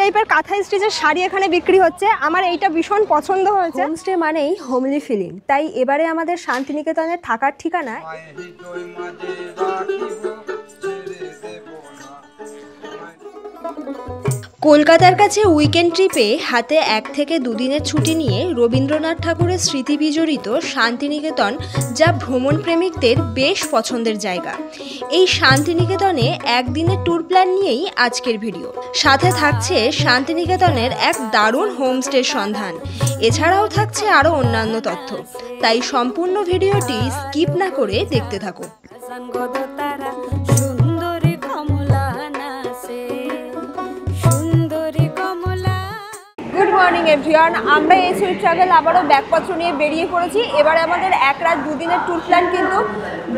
টাইপের কাঁথা স্টিচের শাড়ি এখানে বিক্রি হচ্ছে। আমার এইটা ভীষণ পছন্দ হয়েছে। হোমস্টে মানেই হোমলি ফিলিং, তাই এবারে আমাদের শান্তিনিকেতনের থাকার ঠিকানা কলকাতার কাছে উইকেন্ড ট্রিপে হাতে 1 থেকে 2 দিনের ছুটি নিয়ে রবীন্দ্রনাথ ঠাকুরের স্মৃতি বিজড়িত শান্তিনিকেতন, যা ভ্রমণ প্রেমিকদের বেশ পছন্দের জায়গা। এই শান্তিনিকেতনে একদিনের ট্যুর প্ল্যান নিয়েই আজকের ভিডিও। সাথে থাকছে শান্তিনিকেতনের এক দারুণ হোমস্টের সন্ধান, এছাড়াও থাকছে আরও অন্যান্য তথ্য, তাই সম্পূর্ণ ভিডিওটি স্কিপ না করে দেখতে থাকো। গুড মর্নিং এভরিওয়ান, আমরা এই সুইট ট্রাভেল আবারও ব্যাগপত্র নিয়ে বেরিয়ে পড়েছি। এবারে আমাদের 1 রাত 2 দিনের ট্যুর প্ল্যান কিন্তু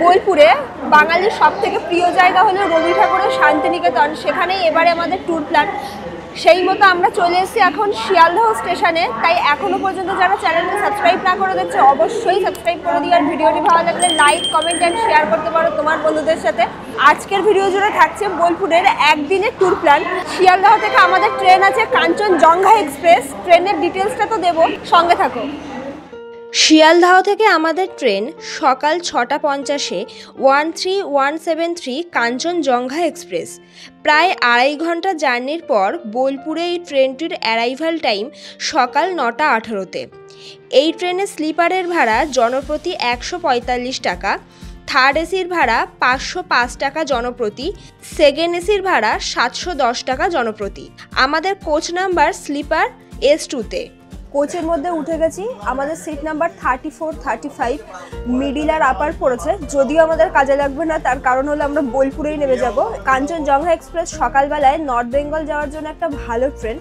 বোলপুরে। বাঙালির সব থেকে প্রিয় জায়গা হলো রবি ঠাকুরের শান্তিনিকেতন, সেখানেই এবারে আমাদের ট্যুর প্ল্যান। সেই মতো আমরা চলে এসেছি এখন শিয়ালদহ স্টেশনে। তাই এখনও পর্যন্ত যারা চ্যানেলটি সাবস্ক্রাইব না করে দেখছে অবশ্যই সাবস্ক্রাইব করে দিও, আর ভিডিওটি ভালো লাগলে লাইক, কমেন্ট অ্যান্ড শেয়ার করতে পারো তোমার বন্ধুদের সাথে। আজকের ভিডিও জুড়ে থাকছে বোলপুরের একদিনের ট্যুর প্ল্যান। শিয়ালদহ থেকে আমাদের ট্রেন আছে কাঞ্চনজঙ্ঘা এক্সপ্রেস। ট্রেনের ডিটেলসটা তো দেবো, সঙ্গে থাকো। শিয়ালদহ থেকে আমাদের ট্রেন সকাল 6টা 50-এ 13173 কাঞ্চনজঙ্ঘা এক্সপ্রেস। প্রায় 2.5 ঘন্টা জার্নির পর বোলপুরে এই ট্রেনটির অ্যারাইভাল টাইম সকাল 9টা 18-তে। এই ট্রেনে স্লিপারের ভাড়া জনপ্রতি 145 টাকা, থার্ড এসির ভাড়া 505 টাকা জনপ্রতি, সেকেন্ড এসির ভাড়া 710 টাকা জনপ্রতি। আমাদের কোচ নাম্বার স্লিপার S2-তে। কোচের মধ্যে উঠে গেছি। আমাদের সিট নাম্বার 34, 35 মিডিল আর আপার পড়েছে, যদিও আমাদের কাজে লাগবে না, তার কারণ হলো আমরা বোলপুরেই নেমে যাব। কাঞ্চনজঙ্ঘা এক্সপ্রেস সকালবেলায় নর্থ বেঙ্গল যাওয়ার জন্য একটা ভালো ট্রেন।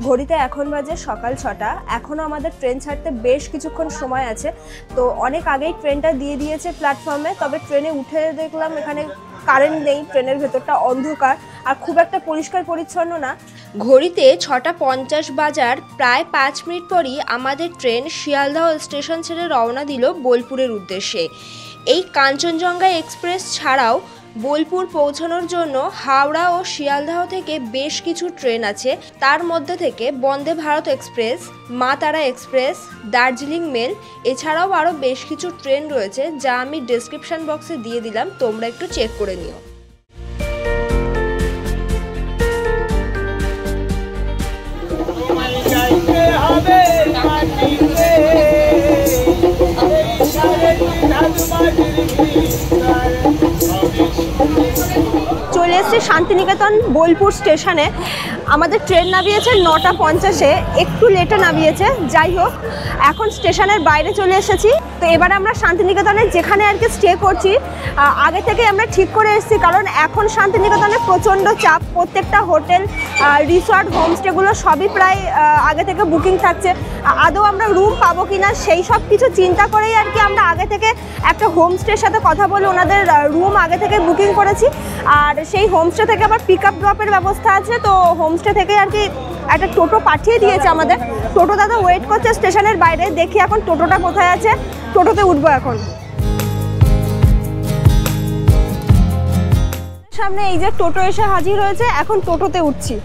ঘড়িতে এখন বাজে সকাল 6টা। এখনও আমাদের ট্রেন ছাড়তে বেশ কিছুক্ষণ সময় আছে, তো অনেক আগেই ট্রেনটা দিয়ে দিয়েছে প্ল্যাটফর্মে। তবে ট্রেনে উঠে দেখলাম এখানে কারেন্ট নেই, ট্রেনের ভেতরটা অন্ধকার আর খুব একটা পরিষ্কার পরিচ্ছন্ন না। ঘড়িতে 6টা 50 বাজার প্রায় 5 মিনিট পরই আমাদের ট্রেন শিয়ালদহ স্টেশন ছেড়ে রওনা দিল বোলপুরের উদ্দেশ্যে। এই কাঞ্চনজঙ্ঘা এক্সপ্রেস ছাড়াও বোলপুর পৌঁছানোর জন্য হাওড়া ও শিয়ালদহ থেকে বেশ কিছু ট্রেন আছে। তার মধ্যে থেকে বন্দে ভারত এক্সপ্রেস, মা তারা এক্সপ্রেস, দার্জিলিং মেল, এছাড়াও আরও বেশ কিছু ট্রেন রয়েছে, যা আমি ডেসক্রিপশন বক্সে দিয়ে দিলাম, তোমরা একটু চেক করে নিও। চলে এসেছি শান্তিনিকেতন বোলপুর স্টেশনে। আমাদের ট্রেন নামিয়েছে 9টা 50-এ, একটু লেটে নামিয়েছে। যাই হোক, এখন স্টেশনের বাইরে চলে এসেছি। তো এবার আমরা শান্তিনিকেতনে যেখানে আর কি স্টে করছি আগে থেকে আমরা ঠিক করে এসেছি, কারণ এখন শান্তিনিকেতনে প্রচণ্ড চাপ। প্রত্যেকটা হোটেল, রিসর্ট, হোমস্টেগুলো সবই প্রায় আগে থেকে বুকিং থাকছে। আদৌ আমরা রুম পাবো কিনা সেই সব কিছু চিন্তা করেই আর কি আমরা আগে থেকে একটা হোমস্টের সাথে কথা বলে ওনাদের রুম আগে থেকে বুকিং করেছি। আর সেই হোমস্টে থেকে আবার পিক আপ ড্রপের ব্যবস্থা আছে। তো হোমস্টে থেকে আর কি একটা টোটো পাঠিয়ে দিয়েছে আমাদের। টোটো দাদা ওয়েট করছে স্টেশনের বাইরে। দেখি এখন টোটোটা কোথায় আছে, টোটোতে উঠবো এখন। সামনে এই যে টোটো এসে হাজির হয়েছে, এখন টোটোতে উঠছি।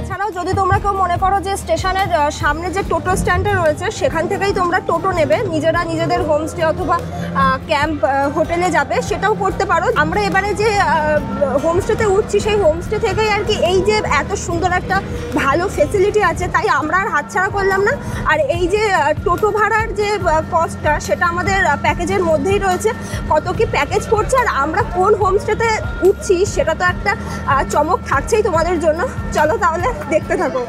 এছাড়াও যদি তোমরা কেউ মনে করো যে স্টেশনের সামনে যে টোটো স্ট্যান্ডটা রয়েছে সেখান থেকেই তোমরা টোটো নেবে, নিজেরা নিজেদের হোমস্টে অথবা ক্যাম্প হোটেলে যাবে, সেটাও করতে পারো। আমরা এবারে যে হোমস্টেতে উঠছি সেই হোমস্টে থেকেই আর কি এই যে এত সুন্দর একটা ভালো ফেসিলিটি আছে, তাই আমরা আর হাতছাড়া করলাম না। আর এই যে টোটো ভাড়ার যে কস্টটা সেটা আমাদের প্যাকেজের মধ্যেই রয়েছে। কত কি প্যাকেজ পড়ছে আর আমরা কোন হোমস্টেতে উঠছি সেটা তো একটা চমক থাকছেই তোমাদের জন্য। চলো তাহলে দেখতে থাকো।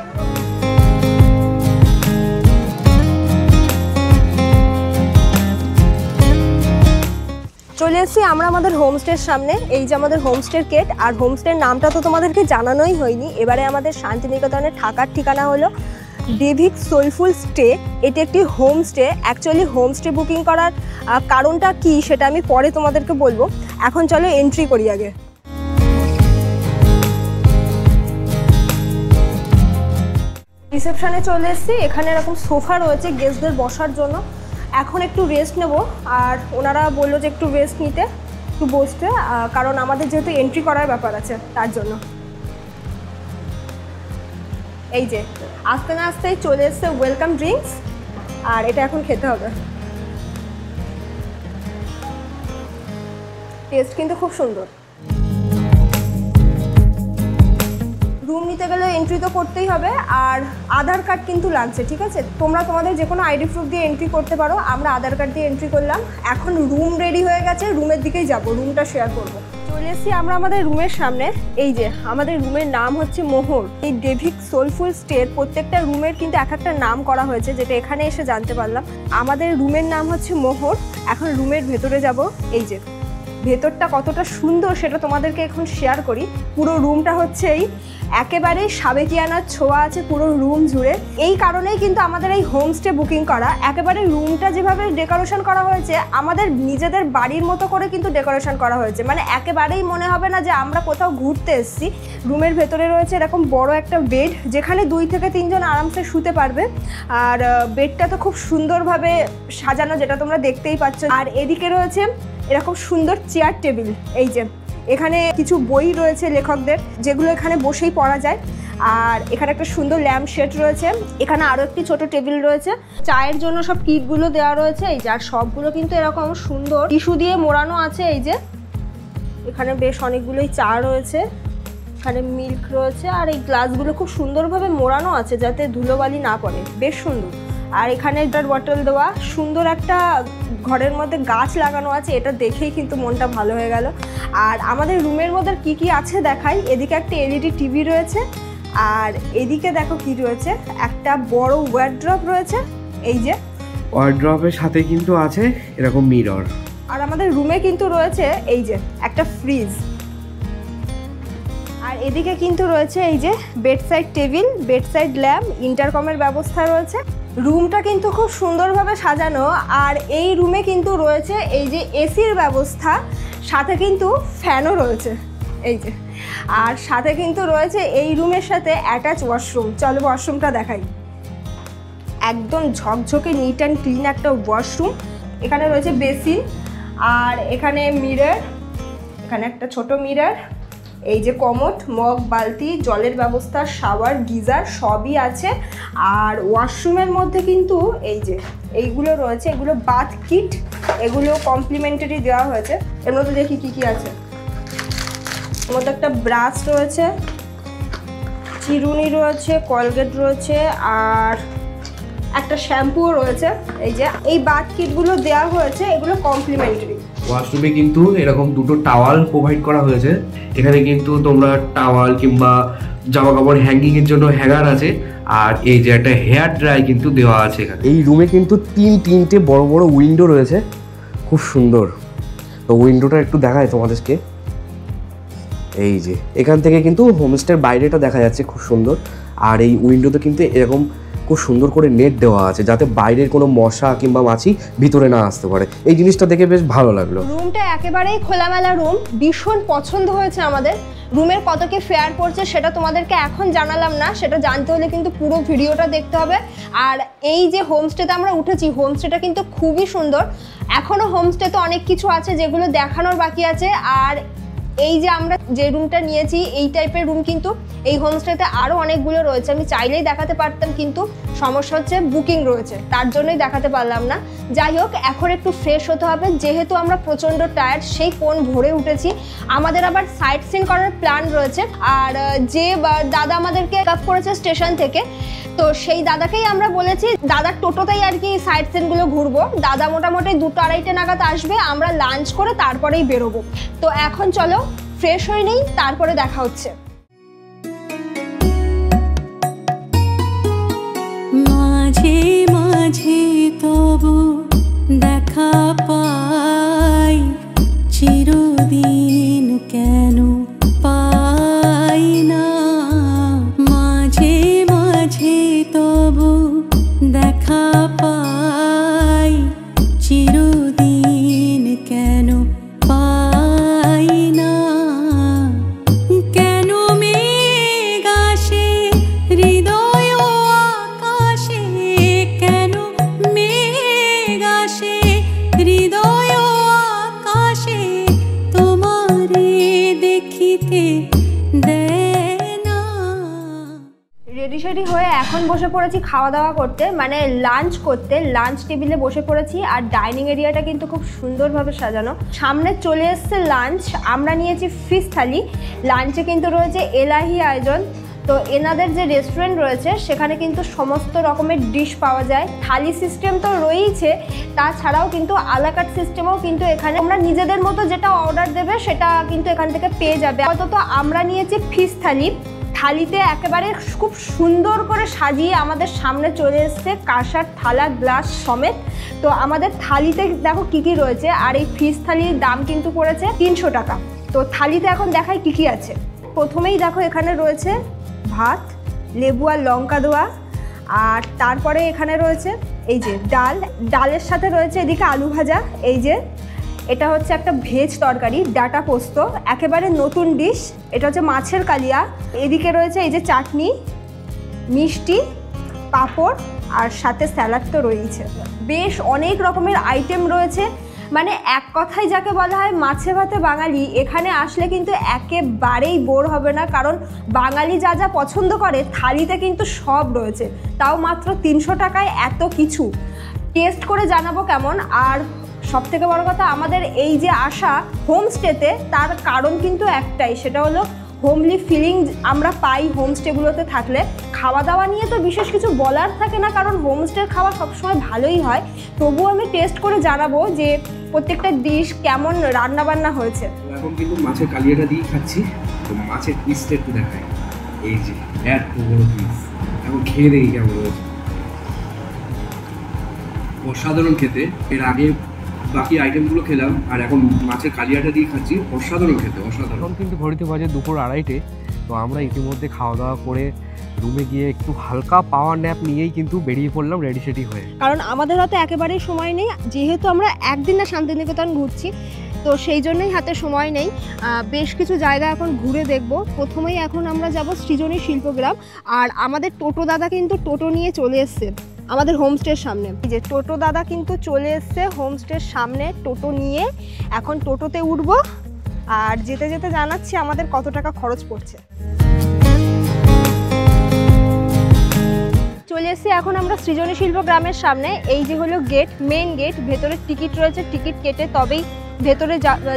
চলে এসেছি আমরা আমাদের হোমস্টের সামনে। এই যে আমাদের হোমস্টের গেট, আর হোমস্টের নামটা তো তোমাদেরকে জানানোই হয়নি। এবারে আমাদের শান্তিনিকেতনে থাকার ঠিকানা হলো ডেভিক সোলফুল স্টে। এটি একটি হোমস্টে। অ্যাকচুয়ালি হোমস্টে বুকিং করার কারণটা কি সেটা আমি পরে তোমাদেরকে বলবো। এখন চলো এন্ট্রি করি আগে। রিসেপশনে চলে এসেছি। এখানে এরকম সোফা রয়েছে গেস্টদের বসার জন্য। এখন একটু রেস্ট নেব, আর ওনারা বললো যে একটু রেস্ট নিতে, একটু বসতে, কারণ আমাদের যেহেতু এন্ট্রি করার ব্যাপার আছে তার জন্য। এই যে আস্তে না আস্তেই চলে এসছে ওয়েলকাম ড্রিঙ্কস, আর এটা এখন খেতে হবে। টেস্ট কিন্তু খুব সুন্দর। রুম নিতে গেলে এন্ট্রি তো করতেই হবে, আর আধার কার্ড কিন্তু লাগছে, ঠিক আছে? তোমরা তোমাদের যে কোনো আইডি প্রুফ দিয়ে এন্ট্রি করতে পারো, আমরা আধার কার্ড দিয়ে এন্ট্রি করলাম। এখন রুম রেডি হয়ে গেছে, রুমের দিকেই যাব, রুমটা শেয়ার করবো। চলে এসেছি আমরা আমাদের রুমের সামনে। এই যে আমাদের রুমের নাম হচ্ছে মোহর। এই ডেভিক সোলফুল স্টের প্রত্যেকটা রুমের কিন্তু এক একটা নাম করা হয়েছে, যেটা এখানে এসে জানতে পারলাম। আমাদের রুমের নাম হচ্ছে মোহর। এখন রুমের ভেতরে যাব। এই যে ভেতরটা কতটা সুন্দর সেটা তোমাদেরকে এখন শেয়ার করি। পুরো রুমটা হচ্ছে একেবারেই সাবেকিয়ানার ছোঁয়া আছে পুরো রুম জুড়ে। এই কারণেই কিন্তু আমাদের এই হোমস্টে বুকিং করা। একেবারে রুমটা যেভাবে ডেকোরেশন করা হয়েছে, আমাদের নিজেদের বাড়ির মতো করে কিন্তু ডেকোরেশন করা হয়েছে। মানে একেবারেই মনে হবে না যে আমরা কোথাও ঘুরতে এসেছি। রুমের ভেতরে রয়েছে এরকম বড় একটা বেড, যেখানে 2 থেকে 3 জন আরামসে শুতে পারবে। আর বেডটা তো খুব সুন্দরভাবে সাজানো, যেটা তোমরা দেখতেই পাচ্ছ। আর এদিকে রয়েছে এরকম সুন্দর চেয়ার টেবিল। এই যে এখানে কিছু বই রয়েছে লেখকদের, যেগুলো এখানে বসেই পড়া যায়। আর এখানে একটা সুন্দর ল্যাম্প শেড রয়েছে। এখানে আরও একটি ছোট টেবিল রয়েছে, চায়ের জন্য সব কিটগুলো দেওয়া রয়েছে। এই যে আর সবগুলো কিন্তু এরকম সুন্দর টিস্যু দিয়ে মোড়ানো আছে। এই যে এখানে বেশ অনেকগুলোই চা রয়েছে, এখানে মিল্ক রয়েছে, আর এই গ্লাসগুলো খুব সুন্দরভাবে মোড়ানো আছে যাতে ধুলোবালি না পড়ে, বেশ সুন্দর। আর এখানে একটা বটল দেওয়া, সুন্দর একটা ঘরের মধ্যে গাছ লাগানো আছে, এটা দেখেই কিন্তু মনটা ভালো হয়ে গেল। আর আমাদের রুমের মধ্যে কি কি আছে দেখাই। এদিকে একটা এলইডি টিভি রয়েছে, আর এদিকে দেখো কি রয়েছে, একটা বড় ওয়ার্ড্রপ রয়েছে। এই যে ওয়ার্ড্রপের সাথে কিন্তু আছে এরকম মিরর। আর আমাদের রুমে কিন্তু রয়েছে এই যে একটা ফ্রিজ। আর এদিকে কিন্তু রয়েছে এই যে বেডসাইড টেবিল, বেডসাইড ল্যাম্প, ইন্টারকমের ব্যবস্থা রয়েছে। রুমটা কিন্তু খুব সুন্দরভাবে সাজানো। আর এই রুমে কিন্তু রয়েছে এই যে এসির ব্যবস্থা, সাথে কিন্তু ফ্যানও রয়েছে। এই যে আর সাথে কিন্তু রয়েছে এই রুমের সাথে অ্যাটাচ ওয়াশরুম। চলো ওয়াশরুমটা দেখাই। একদম ঝকঝকে নিট অ্যান্ড ক্লিন একটা ওয়াশরুম। এখানে রয়েছে বেসিন, আর এখানে মিরর, এখানে একটা ছোট মিরর। এই যে কমোড, মগ, বালতি, জলের ব্যবস্থা, শাওয়ার, গিজার সবই আছে। আর ওয়াশরুমের মধ্যে কিন্তু এই যে এইগুলো রয়েছে, এগুলো বাথ কিট, এগুলো কমপ্লিমেন্টারি দেওয়া হয়েছে। এর মধ্যে দেখি কি কি আছে। এর মধ্যে একটা ব্রাশ রয়েছে, চিরুনি রয়েছে, কলগেট রয়েছে, আর একটা শ্যাম্পুও রয়েছে। এই যে এই বাথ কিটগুলো দেওয়া হয়েছে, এগুলো কমপ্লিমেন্টারি। ওয়াশরুমে কিন্তু এরকম দুটো টাওয়াল প্রোভাইড করা হয়েছে। এখানে কিন্তু তোমরা টাওয়াল কিংবা জামা কাপড় হ্যাঙ্গিং এর জন্য হ্যাঙ্গার আছে। আর এই যে একটা হেয়ার ড্রাই কিন্তু দেওয়া আছে এখানে। এই রুমে কিন্তু তিনটে বড় বড় উইন্ডো রয়েছে, খুব সুন্দর। তো উইন্ডোটা একটু দেখায় তোমাদেরকে। এই যে এখান থেকে কিন্তু হোমস্টের বাইরেটা দেখা যাচ্ছে, খুব সুন্দর। আর এই উইন্ডোতে কিন্তু এরকম খুব সুন্দর করে নেট দেওয়া আছে, যাতে বাইরের কোনো মশা কিংবা মাছি ভিতরে না আসতে পারে। এই জিনিসটা দেখে বেশ ভালো লাগলো। রুমটা একেবারেই খোলামেলা রুম, ভীষণ পছন্দ হয়েছে আমাদের। রুমের কত কি ফেয়ার পড়ছে সেটা তোমাদেরকে এখন জানালাম না, সেটা জানতে হলে কিন্তু পুরো ভিডিওটা দেখতে হবে। আর এই যে হোমস্টেতে আমরা উঠেছি, হোমস্টেটা কিন্তু খুবই সুন্দর। এখনও হোমস্টেতে অনেক কিছু আছে যেগুলো দেখানোর বাকি আছে। আর এই যে আমরা যে রুমটা নিয়েছি, এই টাইপের রুম কিন্তু এই হোমস্টেতে আরও অনেকগুলো রয়েছে। আমি চাইলেই দেখাতে পারতাম, কিন্তু সমস্যা হচ্ছে বুকিং রয়েছে, তার জন্যই দেখাতে পারলাম না। যাই হোক, এখন একটু ফ্রেশ হতে হবে, যেহেতু আমরা প্রচণ্ড টায়ার্ড, সেই কোণ ভরে উঠেছি। আমাদের আবার সাইট সিন করার প্ল্যান রয়েছে। আর যে দাদা আমাদেরকে পিক আপ করেছে স্টেশন থেকে, তো সেই দাদাকেই আমরা বলেছি দাদার টোটোতেই আর কি সাইট সিনগুলো ঘুরবো। দাদা মোটামুটি 2-2:30 নাগাদ আসবে, আমরা লাঞ্চ করে তারপরেই বেরোবো। তো এখন চলো ফ্রেশ হয়ে নেই, তারপরে দেখা হচ্ছে। মাঝে মাঝে তবু দেখা পাই, চিরদিন কেন পাই না। মাঝে মাঝে তবু দেখা পাই, চিরদিন কেন পাই না। কেন রেডি হয়ে এখন বসে পড়েছি খাওয়া দাওয়া করতে, মানে লাঞ্চ করতে। লাঞ্চ টেবিলে বসে পড়েছি আর ডাইনিং এরিয়াটা কিন্তু খুব সুন্দরভাবে সাজানো। সামনে চলে এসছে লাঞ্চ, আমরা নিয়েছি ফিশ থালি। লাঞ্চে কিন্তু রয়েছে এলাহি আয়োজন। তো এনাদের যে রেস্টুরেন্ট রয়েছে সেখানে কিন্তু সমস্ত রকমের ডিশ পাওয়া যায়। থালি সিস্টেম তো রয়েছে, তাছাড়াও কিন্তু আলাকাট সিস্টেমও কিন্তু এখানে আমরা নিজেদের মতো যেটা অর্ডার দেবে সেটা কিন্তু এখান থেকে পেয়ে যাবে। আপাতত আমরা নিয়েছি ফিশ থালি। থালিতে একেবারে খুব সুন্দর করে সাজিয়ে আমাদের সামনে চলে এসছে কাঁসার থালা গ্লাস সমেত। তো আমাদের থালিতে দেখো কী কী রয়েছে, আর এই ফিশ থালির দাম কিন্তু পড়েছে 300 টাকা। তো থালিতে এখন দেখাই কী কী আছে। প্রথমেই দেখো এখানে রয়েছে ভাত, লেবু আর লঙ্কা দেওয়া, আর তারপরে এখানে রয়েছে এই যে ডাল, ডালের সাথে রয়েছে এদিকে আলু ভাজা। এই যে এটা হচ্ছে একটা ভেজ তরকারি, ডাটা পোস্ত, একেবারে নতুন ডিশ। এটা হচ্ছে মাছের কালিয়া। এদিকে রয়েছে এই যে চাটনি, মিষ্টি, পাঁপড় আর সাথে স্যালাড তো রয়েছে। বেশ অনেক রকমের আইটেম রয়েছে, মানে এক কথায় যাকে বলা হয় মাছে ভাতে বাঙালি। এখানে আসলে কিন্তু একেবারেই বোর হবে না, কারণ বাঙালি যা যা পছন্দ করে থালিতে কিন্তু সব রয়েছে, তাও মাত্র 300 টাকায় এত কিছু। টেস্ট করে জানাবো কেমন। আর সবথেকে বড় কথা, আমাদের এই যে আসা হোমস্টেতে, তার কারণ কিন্তু একটাই, সেটা হলো হোমলি ফিলিং আমরা পাই হোমস্টেগুলোতে থাকলে। খাওয়া দাওয়া নিয়ে তো বিশেষ কিছু বলার থাকে না, কারণ হোমস্টের খাওয়া সবসময় ভালোই হয়। তবুও আমি টেস্ট করে জানাবো যে প্রত্যেকটা ডিশ কেমন রান্নাবান্না হয়েছে। এখন কিন্তু মাছের কালিয়াটা দিয়ে খাচ্ছি, তো মাছের পিসটা একটু দেখাই। এই যে এত বড় পিস, এখন খেয়ে দেখি কেমন হয়েছে। অসাধারণ খেতে। এর আগে বাকি আইটেমগুলো খেলাম, আর এখন মাছের কালিয়াটা দিয়ে খাচ্ছি, অসাধারণ খেতে, অসাধারণ। এখন কিন্তু ঘড়িতে বাজে দুপুর 2:30। তো আমরা ইতিমধ্যে খাওয়া দাওয়া করে রুমে গিয়ে একটু হালকা পাওয়ার ন্যাপ নিয়েই কিন্তু বেরিয়ে পড়লাম রেডি সেডি হয়ে। কারণ আমাদের হাতে একেবারেই সময় নেই, যেহেতু আমরা একদিন না শান্তিনিকেতন ঘুরছি, তো সেই জন্যই হাতে সময় নেই। বেশ কিছু জায়গা এখন ঘুরে দেখব। প্রথমেই এখন আমরা যাব সৃজনী শিল্পগ্রাম। আর আমাদের টোটো দাদা কিন্তু টোটো নিয়ে চলে এসছে আমাদের হোমস্টের সামনে। এই যে টোটো দাদা কিন্তু চলে এসছে হোমস্টের সামনে টোটো নিয়ে। এখন টোটোতে উঠব আর যেতে যেতে জানাচ্ছি আমাদের কত টাকা খরচ পড়ছে। চলে এসেছি এখন আমরা সৃজনী শিল্পগ্রামের সামনে। এই যে হলো গেট, মেন গেট। ভেতরে টিকিট রয়েছে, টিকিট কেটে তবেই ভেতরে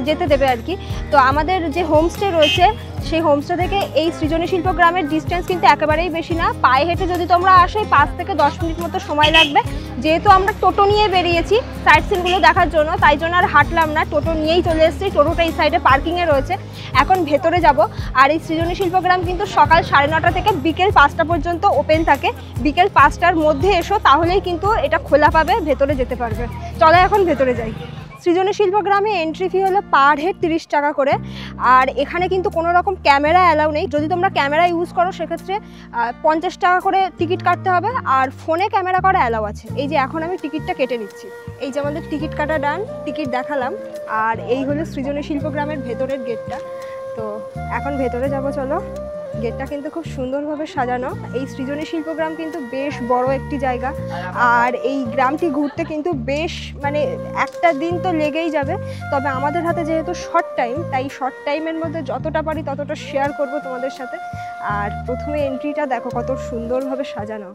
যেতে দেবে আর কি। তো আমাদের যে হোমস্টে রয়েছে সেই হোমস্টে থেকে এই সৃজনী শিল্পগ্রামের ডিস্টেন্স কিন্তু একেবারেই বেশি না। পায়ে হেঁটে যদি তোমরা আসো 5 থেকে 10 মিনিট মতো সময় লাগবে। যেহেতু আমরা টোটো নিয়ে বেরিয়েছি সাইট সিনগুলো দেখার জন্য, তাই জন্য আর হাঁটলাম না, টোটো নিয়েই চলে এসেছি। টোটোটা এই সাইডে পার্কিংয়ে রয়েছে। এখন ভেতরে যাব। আর এই সৃজনী শিল্পগ্রাম কিন্তু সকাল 9:30 থেকে বিকেল 5টা পর্যন্ত ওপেন থাকে। বিকেল 5টার মধ্যে এসো, তাহলেই কিন্তু এটা খোলা পাবে, ভেতরে যেতে পারবে। চলো এখন ভেতরে যাই। সৃজনী শিল্পগ্রামে এন্ট্রি ফি হলো পার হেড 30 টাকা করে। আর এখানে কিন্তু কোনো রকম ক্যামেরা অ্যালাউ নেই। যদি তোমরা ক্যামেরা ইউজ করো সেক্ষেত্রে 50 টাকা করে টিকিট কাটতে হবে। আর ফোনে ক্যামেরা করা অ্যালাউ আছে। এই যে এখন আমি টিকিটটা কেটে নিচ্ছি। এই যে আমাদের টিকিট কাটা ডান, টিকিট দেখালাম। আর এই হলো সৃজনী শিল্পগ্রামের ভেতরের গেটটা। তো এখন ভেতরে যাব, চলো। গেটটা কিন্তু খুব সুন্দরভাবে সাজানো। এই সৃজনী শিল্পগ্রাম কিন্তু বেশ বড় একটি জায়গা। আর এই গ্রামটি ঘুরতে কিন্তু বেশ মানে একটা দিন তো লেগেই যাবে। তবে আমাদের হাতে যেহেতু শর্ট টাইম, তাই শর্ট টাইমের মধ্যে যতটা পারি ততটা শেয়ার করব তোমাদের সাথে। আর প্রথমে এন্ট্রিটা দেখো কত সুন্দরভাবে সাজানো।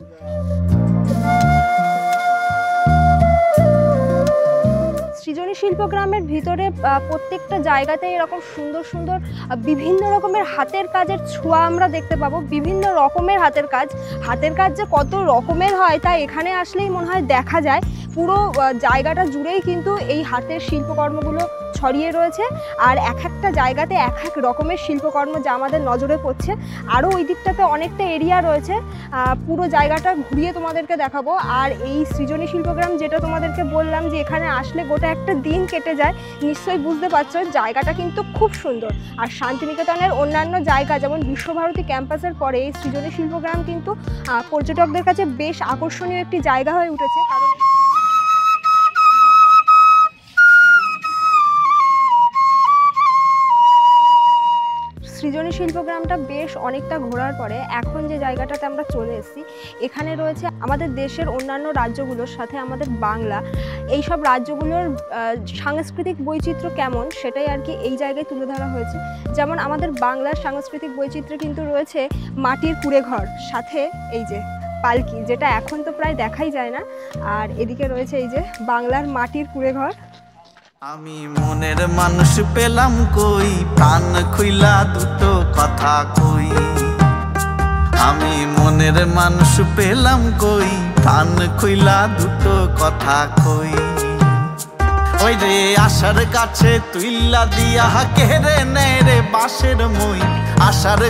সৃজনী শিল্পগ্রামের ভিতরে প্রত্যেকটা জায়গাতে এরকম সুন্দর সুন্দর বিভিন্ন রকমের হাতের কাজের ছোঁয়া আমরা দেখতে পাবো। বিভিন্ন রকমের হাতের কাজ যে কত রকমের হয় তা এখানে আসলেই মনে হয় দেখা যায়। পুরো জায়গাটা জুড়েই কিন্তু এই হাতের শিল্পকর্মগুলো ছড়িয়ে রয়েছে। আর এক একটা জায়গাতে এক এক রকমের শিল্পকর্ম যা আমাদের নজরে পড়ছে। আরও ওই দিকটাতে অনেকটা এরিয়া রয়েছে, পুরো জায়গাটা ঘুরিয়ে তোমাদেরকে দেখাবো। আর এই সৃজনী শিল্পগ্রাম যেটা তোমাদেরকে বললাম যে এখানে আসলে গোটা একটা দিন কেটে যায়, নিশ্চয়ই বুঝতে পারছো। জায়গাটা কিন্তু খুব সুন্দর। আর শান্তিনিকেতনের অন্যান্য জায়গা যেমন বিশ্বভারতী ক্যাম্পাসের পরে এই সৃজনী শিল্পগ্রাম কিন্তু পর্যটকদের কাছে বেশ আকর্ষণীয় একটি জায়গা হয়ে উঠেছে। কারণ সৃজনী শিল্পগ্রামটা বেশ অনেকটা ঘোরার পরে এখন যে জায়গাটাতে আমরা চলে এসেছি, এখানে রয়েছে আমাদের দেশের অন্যান্য রাজ্যগুলোর সাথে আমাদের বাংলা, এই সব রাজ্যগুলোর সাংস্কৃতিক বৈচিত্র্য কেমন সেটাই আর কি এই জায়গায় তুলে ধরা হয়েছে। যেমন আমাদের বাংলার সাংস্কৃতিক বৈচিত্র্য কিন্তু রয়েছে মাটির কুঁড়েঘর, সাথে এই যে পালকি, যেটা এখন তো প্রায় দেখাই যায় না, আর এদিকে রয়েছে এই যে বাংলার মাটির কুঁড়েঘর। আমি মনের মানুষ পেলাম কই, প্রাণ খুইলা দুটো কথা কই। আমি মনের মানুষ পেলাম কই, প্রাণ খুইলা দুটো কথা কই। ওই রে আশার গাছে তুইলা দিয়া কেড়ে নেয় রে বাঁশের মই। আশার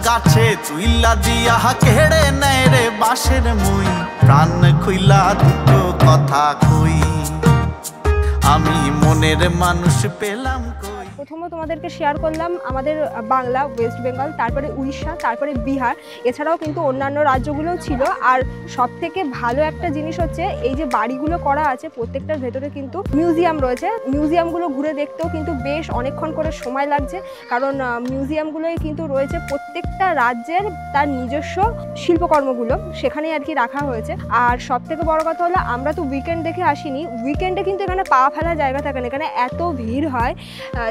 গাছে তুইলা দিয়া কেড়ে নেয় রে বাঁশের মই। প্রাণ খুইলা দুটো কথা কই, আমি মনের মানুষ পেলাম কই। প্রথমে তোমাদেরকে শেয়ার করলাম আমাদের বাংলা, ওয়েস্ট বেঙ্গল, তারপরে উড়িষ্যা, তারপরে বিহার, এছাড়াও কিন্তু অন্যান্য রাজ্যগুলোও ছিল। আর সব থেকে ভালো একটা জিনিস হচ্ছে এই যে বাড়িগুলো করা আছে প্রত্যেকটার ভেতরে কিন্তু মিউজিয়াম রয়েছে। মিউজিয়ামগুলো ঘুরে দেখতেও কিন্তু বেশ অনেকক্ষণ করে সময় লাগছে, কারণ মিউজিয়ামগুলোই কিন্তু রয়েছে প্রত্যেকটা রাজ্যের তার নিজস্ব শিল্পকর্মগুলো সেখানেই আর কি রাখা হয়েছে। আর সব থেকে বড় কথা হলো আমরা তো উইকেন্ড দেখে আসিনি, উইকেন্ডে কিন্তু এখানে পা ফেলা জায়গা থাকে না, এখানে এত ভিড় হয়।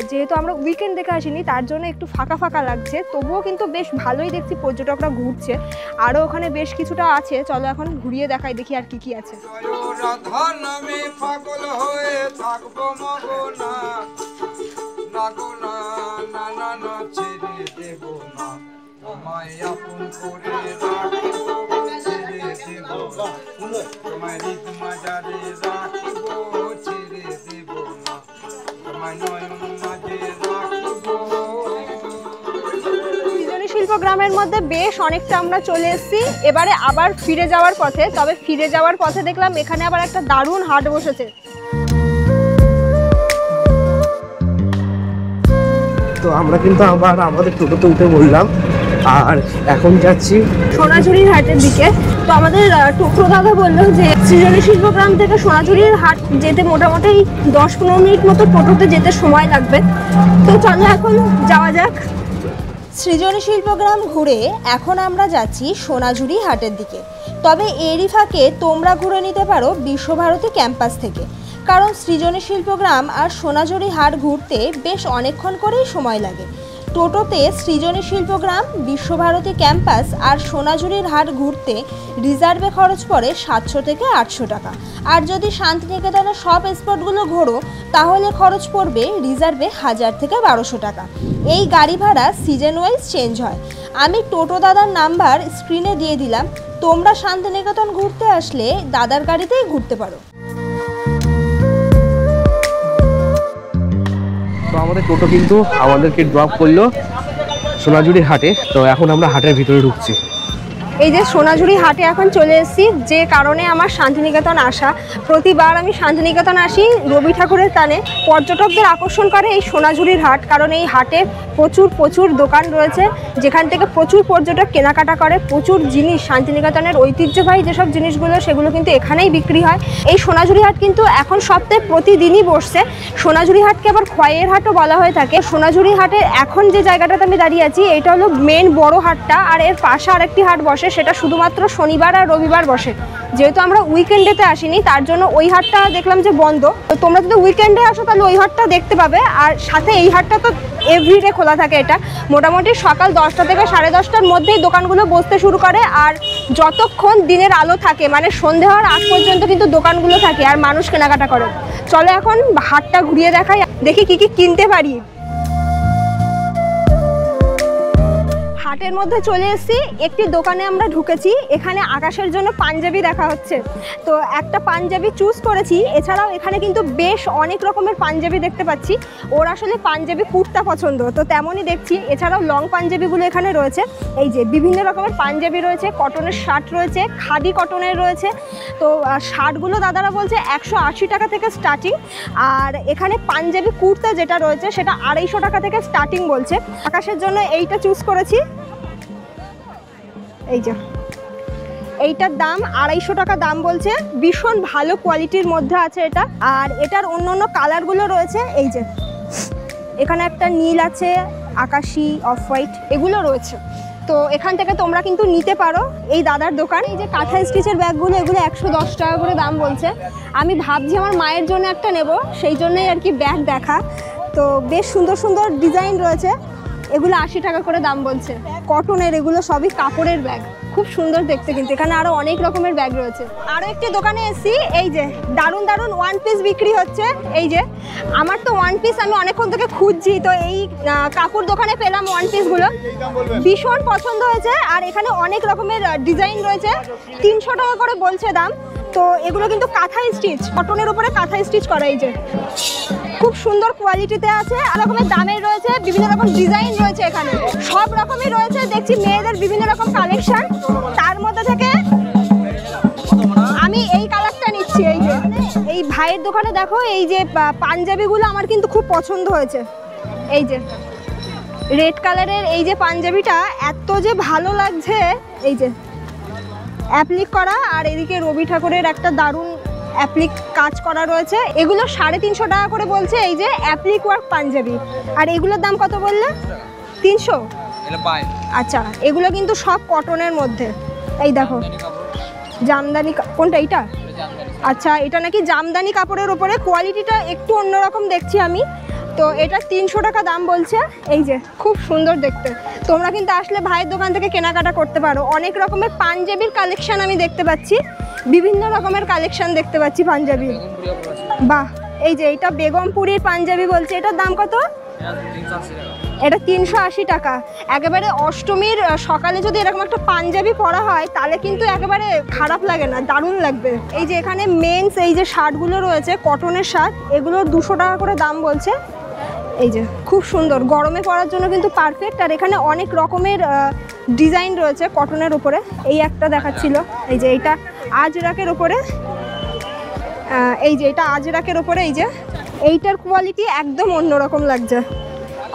যেহেতু আমরা উইকেন্ড দেখে আসিনি তার জন্য একটু ফাঁকা ফাঁকা লাগছে, তবুও কিন্তু বেশ ভালোই দেখছি পর্যটকরা ঘুরছে। আরও ওখানে বেশ কিছুটা আছে, চলো এখন ঘুরিয়ে দেখাই, দেখি আর কি কি আছে। শিল্পগ্রামের মধ্যে বেশ অনেকটা আমরা চলে এসেছি, এবারে আবার ফিরে যাওয়ার পথে। তবে ফিরে যাওয়ার পথে দেখলাম এখানে আবার একটা দারুণ হাট বসেছে। তো আমরা কিন্তু আবার আমাদের টোটোতে উঠে বললাম, আর এখন যাচ্ছি সোনাঝুরির হাটের দিকে। তো আমাদের টোটো দাদা বললো যে সৃজনী শিল্পগ্রাম থেকে সোনাঝুরির হাট যেতে মোটামুটি 10-15 মিনিট মতো টোটোতে যেতে সময় লাগবে। তো চলো এখন যাওয়া যাক। সৃজনী শিল্পগ্রাম ঘুরে এখন আমরা যাচ্ছি সোনাঝুরি হাটের দিকে। তবে এরই ফাঁকে তোমরা ঘুরে নিতে পারো বিশ্বভারতী ক্যাম্পাস থেকে, কারণ সৃজনী শিল্পগ্রাম আর সোনাঝুরি হাট ঘুরতে বেশ অনেকক্ষণ করেই সময় লাগে। টোটোতে সৃজনী শিল্পগ্রাম, বিশ্বভারতী ক্যাম্পাস আর সোনাঝুরির হাট ঘুরতে রিজার্ভে খরচ পড়ে 700 থেকে 800 টাকা। আর যদি শান্তিনিকেতনের সব স্পটগুলো ঘোরো তাহলে খরচ পড়বে রিজার্ভে 1000 থেকে 1200 টাকা। এই গাড়ি ভাড়া সিজন ওয়াইজ চেঞ্জ হয়। আমি টোটো দাদার নাম্বার স্ক্রিনে দিয়ে দিলাম, তোমরা শান্তিনিকেতন ঘুরতে আসলে দাদার গাড়িতেই ঘুরতে পারো। তো আমাদের টোটো কিন্তু আমাদেরকে ড্রপ করলো সোনাঝুরির হাটে। তো এখন আমরা হাটের ভিতরে ঢুকছি। এই যে সোনাঝুরি হাটে এখন চলে এসেছি, যে কারণে আমার শান্তিনিকেতন আসা। প্রতিবার আমি শান্তিনিকেতন আসি রবি ঠাকুরের টানে। পর্যটকদের আকর্ষণ করে এই সোনাঝুরির হাট, কারণ এই হাটে প্রচুর দোকান রয়েছে যেখান থেকে প্রচুর পর্যটক কেনাকাটা করে। প্রচুর জিনিস, শান্তিনিকেতনের ঐতিহ্যবাহী যেসব জিনিসগুলো সেগুলো কিন্তু এখানেই বিক্রি হয়। এই সোনাঝুরি হাট কিন্তু এখন সপ্তাহে প্রতিদিনই বসছে। সোনাঝুরি হাটকে আবার খয়ের হাটও বলা হয়ে থাকে। সোনাঝুরি হাটের এখন যে জায়গাটাতে আমি দাঁড়িয়ে আছি এটা হলো মেন বড় হাটটা, আর এর পাশে আরেকটি হাট বসে, সেটা শুধুমাত্র শনিবার আর রবিবার বসে। যেহেতু আমরা উইকেন্ডেতে আসিনি তার জন্য ওই হাটটা দেখলাম যে বন্ধ। তো তোমরা যদি উইকেন্ডে আসো তাহলে ওই হাটটা দেখতে পাবে। আর সাথে এই হাটটা তো এভরিডে খোলা থাকে। এটা মোটামুটি সকাল 10টা থেকে 10:30টার মধ্যেই দোকানগুলো বসতে শুরু করে, আর যতক্ষণ দিনের আলো থাকে মানে সন্ধে হওয়ার আগ পর্যন্ত কিন্তু দোকানগুলো থাকে আর মানুষ কেনাকাটা করে। চলো এখন হাটটা ঘুরিয়ে দেখাই, দেখি কি কি কিনতে পারি। হাটের মধ্যে চলে এসেছি, একটি দোকানে আমরা ঢুকেছি। এখানে আকাশের জন্য পাঞ্জাবি দেখা হচ্ছে, তো একটা পাঞ্জাবি চুজ করেছি। এছাড়াও এখানে কিন্তু বেশ অনেক রকমের পাঞ্জাবি দেখতে পাচ্ছি। ওর আসলে পাঞ্জাবি কুর্তা পছন্দ, তো তেমনই দেখছি। এছাড়াও লং পাঞ্জাবিগুলো এখানে রয়েছে। এই যে বিভিন্ন রকমের পাঞ্জাবি রয়েছে, কটনের শার্ট রয়েছে, খাদি কটনের রয়েছে। তো শার্টগুলো দাদারা বলছে 180 টাকা থেকে স্টার্টিং, আর এখানে পাঞ্জাবি কুর্তা যেটা রয়েছে সেটা 250 টাকা থেকে স্টার্টিং বলছে। আকাশের জন্য এইটা চুজ করেছি। এই যে এইটার দাম 250 টাকা দাম বলছে, ভীষণ ভালো কোয়ালিটির মধ্যে আছে এটা। আর এটার অন্য কালারগুলো রয়েছে, এই যে এখানে একটা নীল আছে, আকাশি, অফ হোয়াইট এগুলো রয়েছে। তো এখান থেকে তোমরা কিন্তু নিতে পারো এই দাদার দোকান। এই যে কাঁথা স্টিচের ব্যাগগুলো, এগুলো 110 টাকা করে দাম বলছে। আমি ভাবছি আমার মায়ের জন্য একটা নেব, সেই জন্যই আর কি ব্যাগ দেখা। তো বেশ সুন্দর সুন্দর ডিজাইন রয়েছে, এগুলো 80 টাকা করে দাম বলছে। কটনের, এগুলো সবই কাপড়ের ব্যাগ, খুব সুন্দর দেখতে। কিন্তু এখানে আরো অনেক রকমের ব্যাগ রয়েছে। আরো একটি দোকানে এসেছি, এই যে দারুণ দারুণ ওয়ান পিস বিক্রি হচ্ছে। এই যে আমার তো ওয়ান পিস আমি অনেকক্ষণ থেকে খুঁজছি, তো এই কাপড় দোকানে পেলাম ওয়ান পিসগুলো, ভীষণ পছন্দ হয়েছে। আর এখানে অনেক রকমের ডিজাইন রয়েছে, 300 টাকা করে বলছে দাম। তো এগুলো কিন্তু কাঁথা স্টিচ, কটনের উপরে কাঁথা স্টিচ করা। এই যে খুব সুন্দর কোয়ালিটিতে আছে, আর রকমের দামের রয়েছে, বিভিন্ন রকম ডিজাইন রয়েছে, এখানে সব রকমই রয়েছে। দেখছি মেয়েদের বিভিন্ন রকম কালেকশন, তার মধ্যে থেকে আমি এই কালারটা নিচ্ছি। এই যে এই ভাইয়ের দোকানে দেখো, এই যে পাঞ্জাবিগুলো আমার কিন্তু খুব পছন্দ হয়েছে। এই যে রেড কালারের এই যে পাঞ্জাবিটা এত যে ভালো লাগছে, এই যে অ্যাপ্লিক করা, আর এদিকে রবি ঠাকুরের একটা দারুণ অ্যাপ্লিক কাজ করা রয়েছে। এগুলো 350 টাকা করে বলছে, এই যে অ্যাপ্লিক ওয়ার্ক পাঞ্জাবি। আর এগুলোর দাম কত বললে? 300। আচ্ছা, এগুলো কিন্তু সব কটনের মধ্যে। এই দেখো জামদানি, কোনটা এইটা? আচ্ছা, এটা নাকি জামদানি কাপড়ের উপরে, কোয়ালিটিটা একটু অন্যরকম দেখছি আমি। তো এটা 300 টাকা দাম বলছে। এই যে খুব সুন্দর দেখতে, তোমরা কিন্তু আসলে ভাইয়ের দোকান থেকে কেনাকাটা করতে পারো। অনেক রকমের পাঞ্জাবির কালেকশন আমি দেখতে পাচ্ছি, বিভিন্ন রকমের কালেকশন দেখতে পাচ্ছি পাঞ্জাবি। বাহ, এই যে এটা বেগমপুরীর পাঞ্জাবি বলছে, এটার দাম কত? এটা 380 টাকা। একেবারে অষ্টমীর সকালে যদি এরকম একটা পাঞ্জাবি পরা হয় তাহলে কিন্তু একেবারে খারাপ লাগে না, দারুণ লাগবে। এই যে এখানে মেন্স এই যে শার্টগুলো রয়েছে, কটনের শার্ট, এগুলো 200 টাকা করে দাম বলছে। এই যে খুব সুন্দর, গরমে পরার জন্য কিন্তু পারফেক্ট। আর এখানে অনেক রকমের ডিজাইন রয়েছে কটনের উপরে। এই একটা দেখাচ্ছিল, এই যে এইটা আজরাকের উপরে, এই যে এটা আজরাকের উপরে। এই যে এইটার কোয়ালিটি একদম অন্যরকম লাগছে,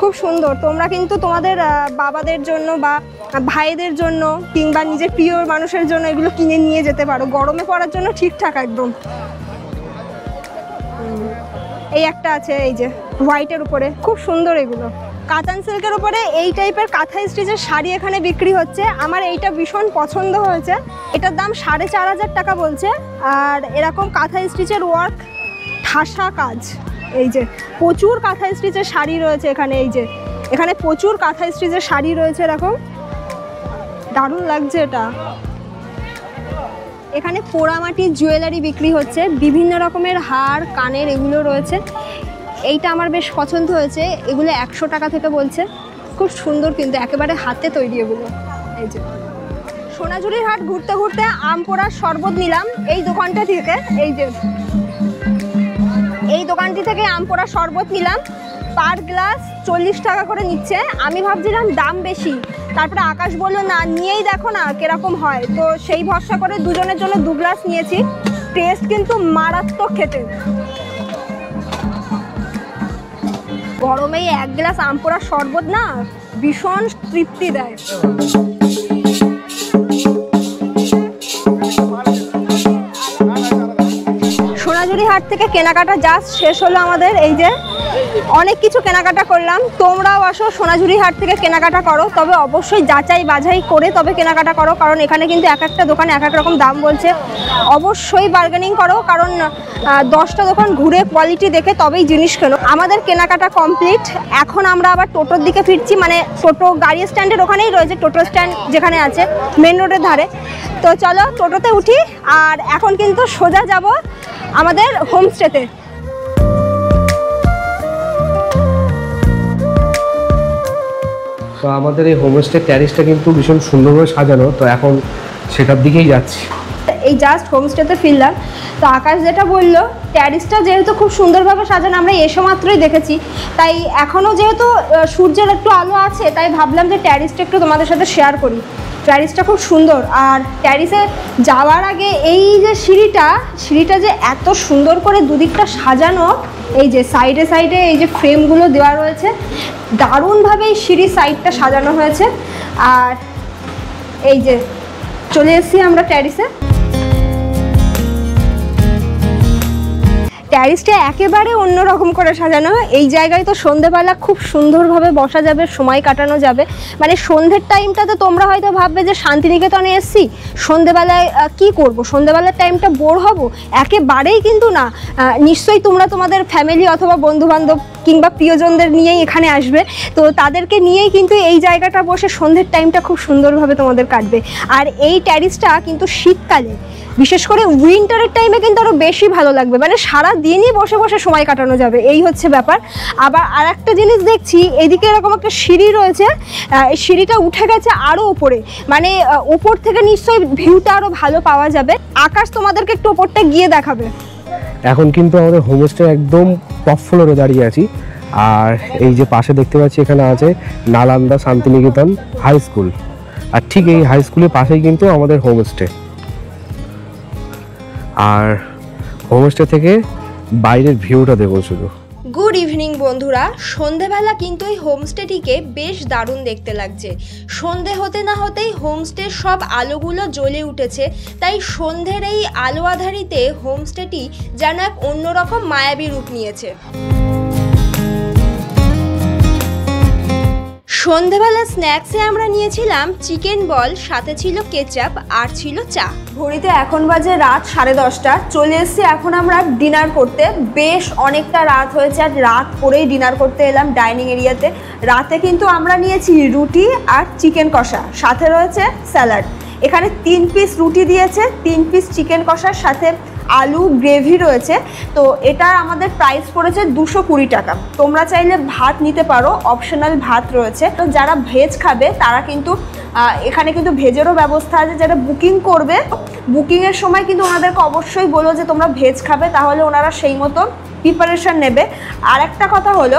খুব সুন্দর। তোমরা কিন্তু তোমাদের বাবাদের জন্য বা ভাইদের জন্য কিংবা নিজের প্রিয় মানুষের জন্য এগুলো কিনে নিয়ে যেতে পারো, গরমে পরার জন্য ঠিকঠাক একদম। এই একটা আছে, এই যে হোয়াইটের উপরে, খুব সুন্দর। এগুলো কাতান সিল্কের উপরে এই টাইপের কাঁথা স্টিচের শাড়ি এখানে বিক্রি হচ্ছে। আমার এইটা ভীষণ পছন্দ হয়েছে, এটার দাম 4500 টাকা বলছে। আর এরকম কাঁথা স্টিচের ওয়ার্ক, ঠাসা কাজ, এই যে প্রচুর কাঁথা স্টিচের শাড়ি রয়েছে এখানে। এই যে এখানে প্রচুর কাঁথা স্টিচের শাড়ি রয়েছে, এরকম দারুণ লাগছে এটা। এখানে পোড়ামাটির জুয়েলারি বিক্রি হচ্ছে, বিভিন্ন রকমের হার, কানের এগুলো রয়েছে। এইটা আমার বেশ পছন্দ হয়েছে, এগুলো 100 টাকা থেকে বলছে, খুব সুন্দর কিন্তু একেবারে হাতে তৈরি এগুলো। এই যে সোনাঝুরির হাট ঘুরতে ঘুরতে আম পোড়ার শরবত নিলাম এই দোকানটা থেকে। এই যে এই দোকানটি থেকে আম পোড়ার শরবত নিলাম, পার গ্লাস 40 টাকা করে নিচ্ছে। আমি ভাবছিলাম দাম বেশি, তারপরে আকাশ বললো না, নিয়েই দেখো না কিরকম হয়। তো সেই ভরসা করে দুজনের জন্য 2 গ্লাস নিয়েছি। টেস্ট কিন্তু মারাত্মক খেতে। গরমেই 1 গ্লাস আম পোড়ার শরবত না ভীষণ তৃপ্তি দেয়। সোনাঝুরি হাট থেকে কেনাকাটা জাস্ট শেষ হলো আমাদের। এই যে অনেক কিছু কেনাকাটা করলাম। তোমরাও আসো সোনাঝুরি হাট থেকে কেনাকাটা করো, তবে অবশ্যই যাচাই বাছাই করে তবে কেনাকাটা করো, কারণ এখানে কিন্তু এক একটা দোকানে এক এক রকম দাম বলছে। অবশ্যই বার্গেনিং করো, কারণ 10টা দোকান ঘুরে কোয়ালিটি দেখে তবেই জিনিস কেনো। আমাদের কেনাকাটা কমপ্লিট, এখন আমরা আবার টোটোর দিকে ফিরছি। মানে টোটো গাড়ি স্ট্যান্ডের ওখানেই রয়েছে, টোটো স্ট্যান্ড যেখানে আছে মেন রোডের ধারে। তো চলো টোটোতে উঠি, আর এখন কিন্তু সোজা যাব আমাদের হোমস্টেতে। তো আমাদের এই হোমস্টে ট্যারিসটা কিন্তু ভীষণ সুন্দরভাবে সাজানো, তো এখন সেটার দিকেই যাচ্ছি। এই জাস্ট হোমস্টেতে ফিরলাম। তো আকাশ যেটা বললো, ট্যারিসটা যেহেতু খুব সুন্দরভাবে সাজানো, আমরা এসে মাত্রই দেখেছি, তাই এখনও যেহেতু সূর্যের একটু আলো আছে, তাই ভাবলাম যে ট্যারিসটা একটু তোমাদের সাথে শেয়ার করি। ট্যারিসটা খুব সুন্দর। আর ট্যারিসে যাওয়ার আগে এই যে সিঁড়িটা যে এত সুন্দর করে দুদিকটা সাজানো, এই যে সাইডে সাইডে এই যে ফ্রেমগুলো দেওয়া রয়েছে, দারুণভাবে এই সিঁড়ির সাইডটা সাজানো হয়েছে। আর এই যে চলে এসেছি আমরা ট্যারিসে। ট্যারিসটা একেবারে অন্যরকম করে সাজানো। এই জায়গায় তো সন্ধেবেলা খুব সুন্দরভাবে বসা যাবে, সময় কাটানো যাবে। মানে সন্ধ্যের টাইমটাতে তোমরা হয়তো ভাববে যে শান্তিনিকেতনে এসছি, সন্ধেবেলায় কি করব, সন্ধেবেলার টাইমটা বোর হব, একেবারেই কিন্তু না। নিশ্চয়ই তোমরা তোমাদের ফ্যামিলি অথবা বন্ধুবান্ধব কিংবা প্রিয়জনদের নিয়েই এখানে আসবে, তো তাদেরকে নিয়েই কিন্তু এই জায়গাটা বসে সন্ধ্যের টাইমটা খুব সুন্দরভাবে তোমাদের কাটবে। আর এই ট্যারিসটা কিন্তু শীতকালে, বিশেষ করে উইন্টারের টাইমে কিন্তু আরও বেশি ভালো লাগবে। মানে সারা দিনই বসে বসে সময় কাটানো যাবে, এই হচ্ছে ব্যাপার। আবার আর একটা জিনিস দেখছি, এদিকে এরকম একটা সিঁড়ি রয়েছে, এই সিঁড়িটা উঠে গেছে আরও ওপরে, মানে ওপর থেকে নিশ্চয়ই ভিউটা আরও ভালো পাওয়া যাবে। আকাশ তোমাদেরকে একটু ওপরটা গিয়ে দেখাবে। এখন কিন্তু আমাদের হোমস্টে একদম টপ ফ্লোরে দাঁড়িয়ে আছি। আর এই যে পাশে দেখতে পাচ্ছি এখানে আছে নালন্দা শান্তিনিকেতন হাই স্কুল, আর ঠিক এই হাই স্কুলের পাশেই কিন্তু আমাদের হোমস্টে। আর হোমস্টে থেকে বাইরের ভিউটা দেখুন শুধু। গুড ইভিনিং বন্ধুরা, সন্ধেবেলা কিন্তু এই হোমস্টেটিকে বেশ দারুণ দেখতে লাগছে। সন্ধে হতে না হতেই হোমস্টের সব আলোগুলো জ্বলে উঠেছে, তাই সন্ধ্যের এই আলো আধারিতে হোমস্টেটি যেন এক অন্যরকম মায়াবী রূপ নিয়েছে। সন্ধেবেলা স্ন্যাক্সে আমরা নিয়েছিলাম চিকেন বল, সাথে ছিল কেচাপ আর ছিল চা। ঘড়িতে এখন বাজে রাত 10:30। চলে এসেছি এখন আমরা ডিনার করতে। বেশ অনেকটা রাত হয়েছে, আর রাত করেই ডিনার করতে এলাম ডাইনিং এরিয়াতে। রাতে কিন্তু আমরা নিয়েছি রুটি আর চিকেন কষা, সাথে রয়েছে স্যালাড। এখানে 3 পিস রুটি দিয়েছে, 3 পিস চিকেন কষার সাথে আলু গ্রেভি রয়েছে। তো এটা আমাদের প্রাইস পড়েছে 220 টাকা। তোমরা চাইলে ভাত নিতে পারো, অপশনাল ভাত রয়েছে। তো যারা ভেজ খাবে তারা কিন্তু এখানে কিন্তু ভেজেরও ব্যবস্থা আছে। যারা বুকিং করবে, বুকিংয়ের সময় কিন্তু ওনাদেরকে অবশ্যই বলো যে তোমরা ভেজ খাবে, তাহলে ওনারা সেই মতো প্রিপারেশন নেবে। আর একটা কথা হলো,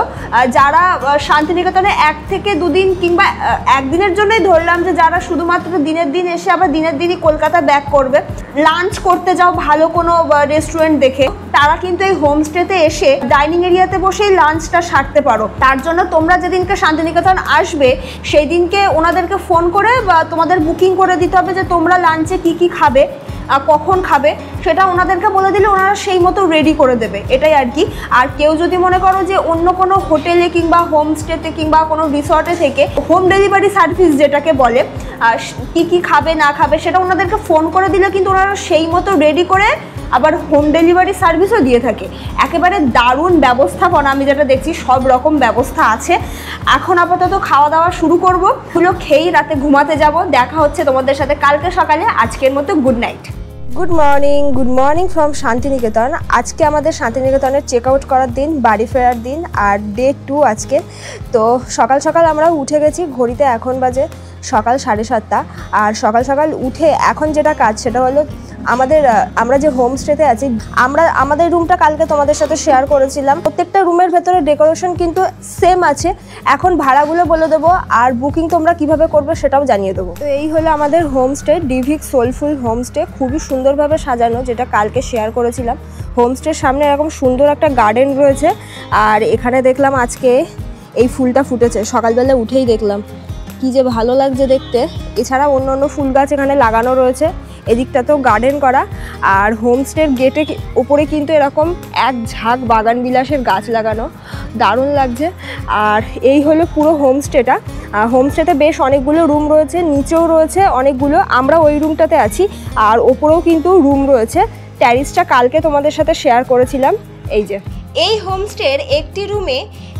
যারা শান্তিনিকেতনে 1 থেকে 2 দিন কিংবা একদিনের জন্যই ধরলাম যে যারা শুধুমাত্র দিনের দিন এসে আবার দিনের দিনই কলকাতা ব্যাক করবে, লাঞ্চ করতে যাও ভালো কোনো রেস্টুরেন্ট দেখে, তারা কিন্তু এই হোমস্টেতে এসে ডাইনিং এরিয়াতে বসেই লাঞ্চটা সারতে পারো। তার জন্য তোমরা যেদিনকে শান্তিনিকেতন আসবে সেই দিনকে ওনাদেরকে ফোন করে বা তোমাদের বুকিং করে দিতে হবে যে তোমরা লাঞ্চে কি কি খাবে, কখন খাবে, সেটা ওনাদেরকে বলে দিলে ওনারা সেই মতো রেডি করে দেবে, এটাই আর কি। আর কেউ যদি মনে করো যে অন্য কোনো হোটেলে কিংবা হোমস্টেতে কিংবা কোনো রিসর্টে থেকে হোম ডেলিভারি সার্ভিস যেটাকে বলে, কি কি খাবে না খাবে সেটা ওনাদেরকে ফোন করে দিলে কিন্তু ওনারা সেই মতো রেডি করে আবার হোম ডেলিভারি সার্ভিসও দিয়ে থাকে। একেবারে দারুণ ব্যবস্থাপনা, আমি যেটা দেখছি সব রকম ব্যবস্থা আছে। এখন আপাতত খাওয়া দাওয়া শুরু করবো, এগুলো খেয়েই রাতে ঘুমাতে যাব। দেখা হচ্ছে তোমাদের সাথে কালকে সকালে। আজকের মতো good night. Good morning from Shantiniketan. আজকে আমাদের শান্তিনিকেতনের চেক আউট করার দিন, বাড়ি ফেরার দিন, আর ডে 2 আজকে। তো সকাল সকাল আমরা উঠে গেছি, ঘড়িতে এখন বাজে সকাল 7:30। আর সকাল সকাল উঠে এখন যেটা কাজ সেটা হলো আমরা যে হোমস্টেতে আছি, আমাদের রুমটা কালকে তোমাদের সাথে শেয়ার করেছিলাম। প্রত্যেকটা রুমের ভেতরে ডেকোরেশন কিন্তু সেম আছে। এখন ভাড়াগুলো বলে দেবো, আর বুকিং তোমরা কিভাবে করবে সেটাও জানিয়ে দেবো। তো এই হলো আমাদের হোমস্টে, ডিভিক সোলফুল হোমস্টে, খুবই সুন্দরভাবে সাজানো, যেটা কালকে শেয়ার করেছিলাম। হোমস্টের সামনে এরকম সুন্দর একটা গার্ডেন রয়েছে। আর এখানে দেখলাম আজকে এই ফুলটা ফুটেছে, সকালবেলা উঠেই দেখলাম, কি যে ভালো লাগছে দেখতে। এছাড়া অন্য অন্য ফুল গাছ এখানে লাগানো রয়েছে, এদিকটাতেও গার্ডেন করা। আর হোমস্টের গেটে ওপরে কিন্তু এরকম এক ঝাঁক বাগান বিলাসের গাছ লাগানো, দারুণ লাগছে। আর এই হলো পুরো হোমস্টেটা। হোমস্টেতে বেশ অনেকগুলো রুম রয়েছে, নিচেও রয়েছে অনেকগুলো, আমরা ওই রুমটাতে আছি। আর ওপরেও কিন্তু রুম রয়েছে। ট্যারিসটা কালকে তোমাদের সাথে শেয়ার করেছিলাম। এই যে এই হোমস্টের একটি রুমে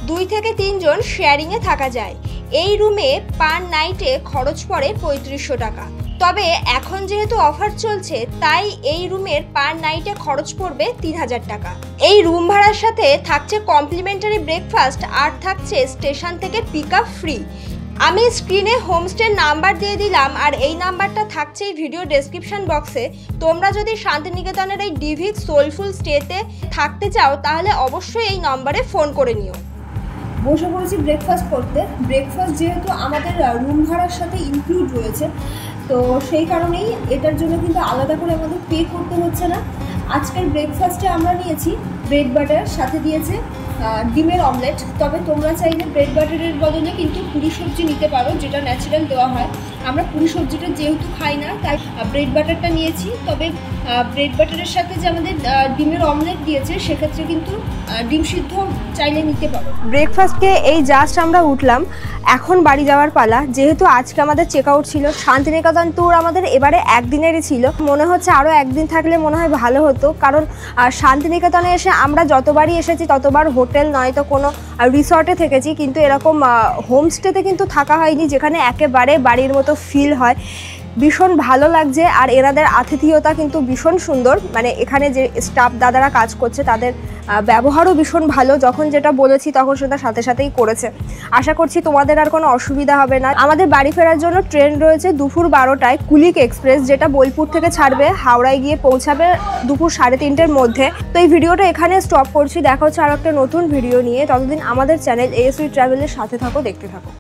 2 থেকে 3 জন শেয়ারিংয়ে থাকা যায়। এই রুমে পার নাইটে খরচ পড়ে 3500 টাকা। তবে এখন যেহেতু অফার চলছে, তাই এই রুমের পার নাইটে খরচ পড়বে 3000 টাকা। এই রুম ভাড়ার সাথে থাকছে কমপ্লিমেন্টারি ব্রেকফাস্ট, আর থাকছে স্টেশন থেকে পিক আপ ফ্রি। আমি স্ক্রিনে হোমস্টের নাম্বার দিয়ে দিলাম, আর এই নাম্বারটা থাকছে এই ভিডিও ডেসক্রিপশন বক্সে। তোমরা যদি শান্তিনিকেতনের এই ডিভিক সোলফুল স্টেতে থাকতে চাও, তাহলে অবশ্যই এই নম্বরে ফোন করে নিও। বসে পড়েছি ব্রেকফাস্ট করতে। ব্রেকফাস্ট যেহেতু আমাদের রুম ভাড়ার সাথে ইনক্লুড রয়েছে, তো সেই কারণেই এটার জন্য কিন্তু আলাদা করে আমাদের পে করতে হচ্ছে না। আজকের ব্রেকফাস্টে আমরা নিয়েছি ব্রেড বাটার, সাথে দিয়েছে ডিমের অমলেট। তবে তোমরা চাইলে ব্রেড বাটারের বদলে কিন্তু পুরি সবজি নিতে পারো, যেটা ন্যাচারাল দেওয়া হয়। আমরা পুরি সবজিটা যেহেতু খাই না, তাই ব্রেড বাটারটা নিয়েছি। তবে ব্রেড বাটারের সাথে যে আমাদের ডিমের অমলেট দিয়েছে, সেক্ষেত্রে কিন্তু ডিম সিদ্ধ চাইলে নিতে পারো। ব্রেকফাস্টকে এই জাস্ট আমরা উঠলাম, এখন বাড়ি যাওয়ার পালা। যেহেতু আজকে আমাদের চেক আউট ছিল, শান্তিনিকেতন ট্যুর আমাদের এবারে একদিনেরই ছিল। মনে হচ্ছে আরও একদিন থাকলে মনে হয় ভালো হতো, কারণ শান্তিনিকেতনে এসে আমরা যতবারই এসেছি ততবার হোটেল নয়তো কোনো রিসর্টে থেকেছি, কিন্তু এরকম হোমস্টেতে কিন্তু থাকা হয়নি, যেখানে একেবারে বাড়ির মতো ফিল হয়। ভীষণ ভালো লাগছে, আর এনাদের আতিথেয়তা কিন্তু ভীষণ সুন্দর। মানে এখানে যে স্টাফ দাদারা কাজ করছে তাদের ব্যবহারও ভীষণ ভালো, যখন যেটা বলেছি তখন সেটা সাথে সাথেই করেছে। আশা করছি তোমাদের আর কোনো অসুবিধা হবে না। আমাদের বাড়ি ফেরার জন্য ট্রেন রয়েছে দুপুর 12টায় কুলিক এক্সপ্রেস, যেটা বোলপুর থেকে ছাড়বে, হাওড়ায় গিয়ে পৌঁছাবে দুপুর 3:30-র মধ্যে। তো এই ভিডিওটা এখানে স্টপ করছি, দেখা হচ্ছে আর একটা নতুন ভিডিও নিয়ে। ততদিন আমাদের চ্যানেল ASV ট্রাভেলের সাথে থাকো, দেখতে থাকো।